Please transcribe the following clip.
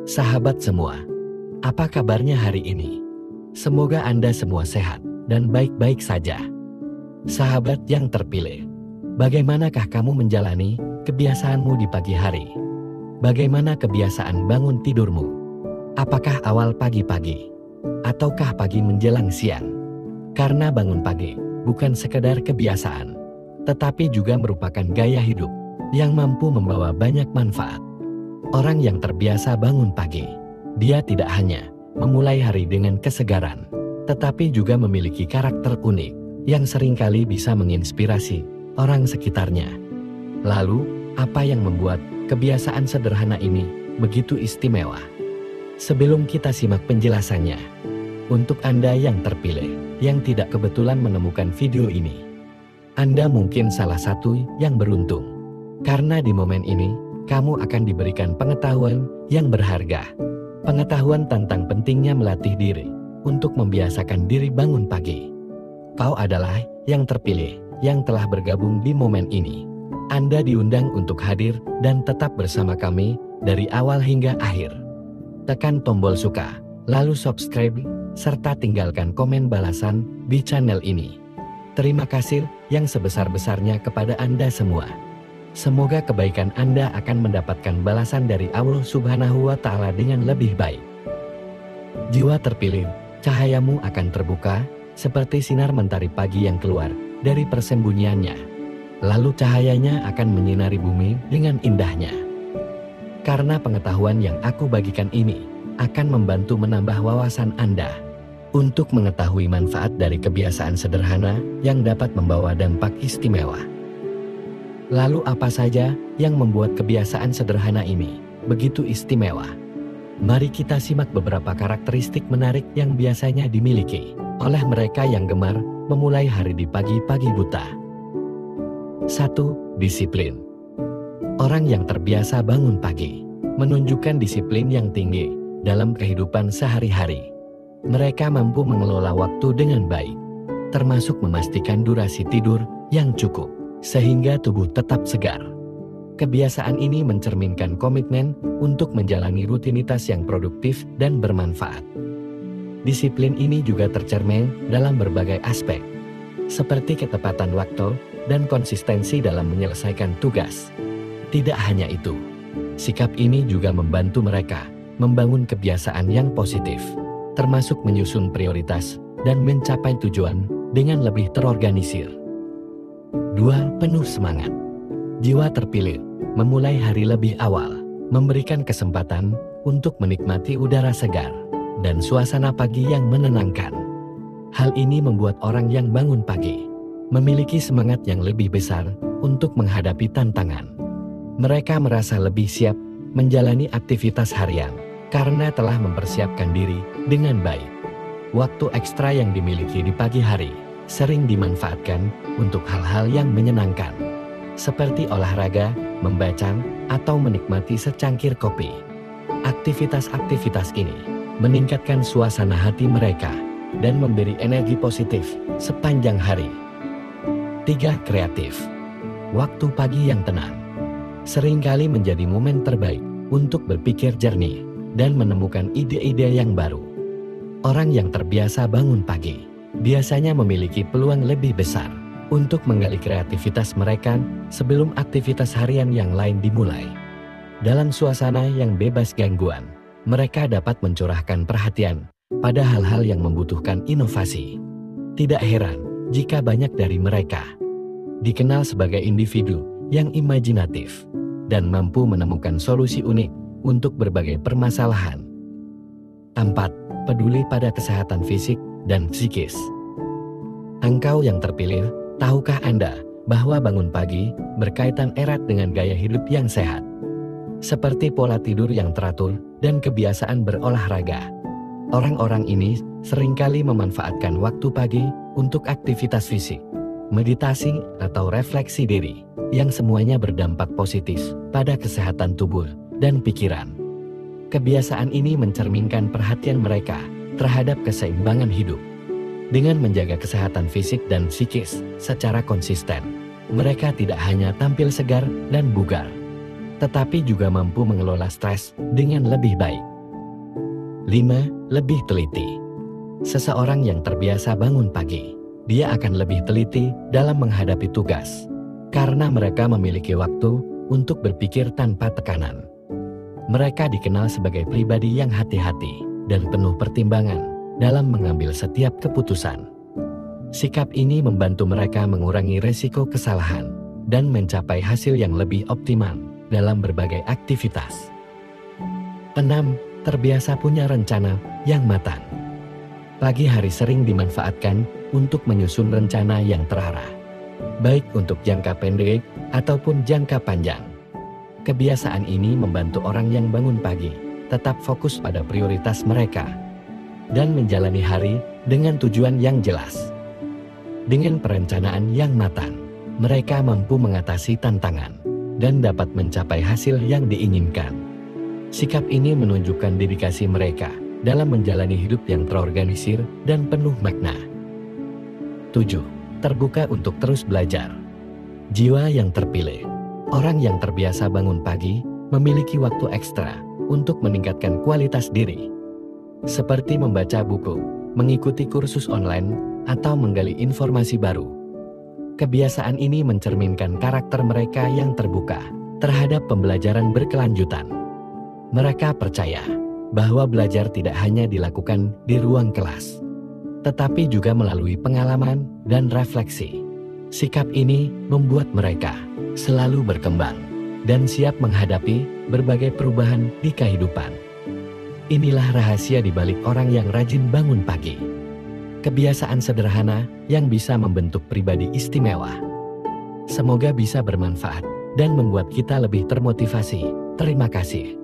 Sahabat semua, apa kabarnya hari ini? Semoga Anda semua sehat dan baik-baik saja. Sahabat yang terpilih, bagaimanakah kamu menjalani kebiasaanmu di pagi hari? Bagaimana kebiasaan bangun tidurmu? Apakah awal pagi-pagi? Ataukah pagi menjelang siang? Karena bangun pagi bukan sekedar kebiasaan, tetapi juga merupakan gaya hidup yang mampu membawa banyak manfaat. Orang yang terbiasa bangun pagi, dia tidak hanya memulai hari dengan kesegaran, tetapi juga memiliki karakter unik yang seringkali bisa menginspirasi orang sekitarnya. Lalu, apa yang membuat kebiasaan sederhana ini begitu istimewa? Sebelum kita simak penjelasannya, untuk Anda yang terpilih, yang tidak kebetulan menemukan video ini, Anda mungkin salah satu yang beruntung. Karena di momen ini, kamu akan diberikan pengetahuan yang berharga. Pengetahuan tentang pentingnya melatih diri untuk membiasakan diri bangun pagi. Kau adalah yang terpilih yang telah bergabung di momen ini. Anda diundang untuk hadir dan tetap bersama kami dari awal hingga akhir. Tekan tombol suka, lalu subscribe, serta tinggalkan komen balasan di channel ini. Terima kasih yang sebesar-besarnya kepada Anda semua. Semoga kebaikan Anda akan mendapatkan balasan dari Allah Subhanahu wa Ta'ala dengan lebih baik. Jiwa terpilih, cahayamu akan terbuka seperti sinar mentari pagi yang keluar dari persembunyiannya. Lalu cahayanya akan menyinari bumi dengan indahnya. Karena pengetahuan yang aku bagikan ini akan membantu menambah wawasan Anda untuk mengetahui manfaat dari kebiasaan sederhana yang dapat membawa dampak istimewa. Lalu apa saja yang membuat kebiasaan sederhana ini begitu istimewa? Mari kita simak beberapa karakteristik menarik yang biasanya dimiliki oleh mereka yang gemar memulai hari di pagi-pagi buta. 1. Disiplin. Orang yang terbiasa bangun pagi menunjukkan disiplin yang tinggi dalam kehidupan sehari-hari. Mereka mampu mengelola waktu dengan baik, termasuk memastikan durasi tidur yang cukup, sehingga tubuh tetap segar. Kebiasaan ini mencerminkan komitmen untuk menjalani rutinitas yang produktif dan bermanfaat. Disiplin ini juga tercermin dalam berbagai aspek, seperti ketepatan waktu dan konsistensi dalam menyelesaikan tugas. Tidak hanya itu, sikap ini juga membantu mereka membangun kebiasaan yang positif, termasuk menyusun prioritas dan mencapai tujuan dengan lebih terorganisir. 2. Penuh semangat. Jiwa terpilih memulai hari lebih awal, memberikan kesempatan untuk menikmati udara segar dan suasana pagi yang menenangkan. Hal ini membuat orang yang bangun pagi memiliki semangat yang lebih besar untuk menghadapi tantangan. Mereka merasa lebih siap menjalani aktivitas harian karena telah mempersiapkan diri dengan baik. Waktu ekstra yang dimiliki di pagi hari sering dimanfaatkan untuk hal-hal yang menyenangkan, seperti olahraga, membaca, atau menikmati secangkir kopi. Aktivitas-aktivitas ini meningkatkan suasana hati mereka dan memberi energi positif sepanjang hari. 3. Kreatif. Waktu pagi yang tenang seringkali menjadi momen terbaik untuk berpikir jernih dan menemukan ide-ide yang baru. Orang yang terbiasa bangun pagi biasanya memiliki peluang lebih besar untuk menggali kreativitas mereka sebelum aktivitas harian yang lain dimulai. Dalam suasana yang bebas gangguan, mereka dapat mencurahkan perhatian pada hal-hal yang membutuhkan inovasi. Tidak heran jika banyak dari mereka dikenal sebagai individu yang imajinatif dan mampu menemukan solusi unik untuk berbagai permasalahan. 4. Peduli pada kesehatan fisik dan psikis. Engkau yang terpilih, tahukah Anda bahwa bangun pagi berkaitan erat dengan gaya hidup yang sehat, seperti pola tidur yang teratur dan kebiasaan berolahraga? Orang-orang ini seringkali memanfaatkan waktu pagi untuk aktivitas fisik, meditasi, atau refleksi diri, yang semuanya berdampak positif pada kesehatan tubuh dan pikiran. Kebiasaan ini mencerminkan perhatian mereka terhadap keseimbangan hidup. Dengan menjaga kesehatan fisik dan psikis secara konsisten, mereka tidak hanya tampil segar dan bugar, tetapi juga mampu mengelola stres dengan lebih baik. 5. Lebih teliti. Seseorang yang terbiasa bangun pagi, dia akan lebih teliti dalam menghadapi tugas, karena mereka memiliki waktu untuk berpikir tanpa tekanan. Mereka dikenal sebagai pribadi yang hati-hati dan penuh pertimbangan dalam mengambil setiap keputusan. Sikap ini membantu mereka mengurangi resiko kesalahan dan mencapai hasil yang lebih optimal dalam berbagai aktivitas. 6. Terbiasa punya rencana yang matang. Pagi hari sering dimanfaatkan untuk menyusun rencana yang terarah, baik untuk jangka pendek ataupun jangka panjang. Kebiasaan ini membantu orang yang bangun pagi tetap fokus pada prioritas mereka dan menjalani hari dengan tujuan yang jelas. Dengan perencanaan yang matang, mereka mampu mengatasi tantangan dan dapat mencapai hasil yang diinginkan. Sikap ini menunjukkan dedikasi mereka dalam menjalani hidup yang terorganisir dan penuh makna. 7. Terbuka untuk terus belajar. Jiwa yang terpilih. Orang yang terbiasa bangun pagi memiliki waktu ekstra untuk meningkatkan kualitas diri, seperti membaca buku, mengikuti kursus online, atau menggali informasi baru. Kebiasaan ini mencerminkan karakter mereka yang terbuka terhadap pembelajaran berkelanjutan. Mereka percaya bahwa belajar tidak hanya dilakukan di ruang kelas, tetapi juga melalui pengalaman dan refleksi. Sikap ini membuat mereka selalu berkembang dan siap menghadapi berbagai perubahan di kehidupan. Inilah rahasia di balik orang yang rajin bangun pagi. Kebiasaan sederhana yang bisa membentuk pribadi istimewa. Semoga bisa bermanfaat dan membuat kita lebih termotivasi. Terima kasih.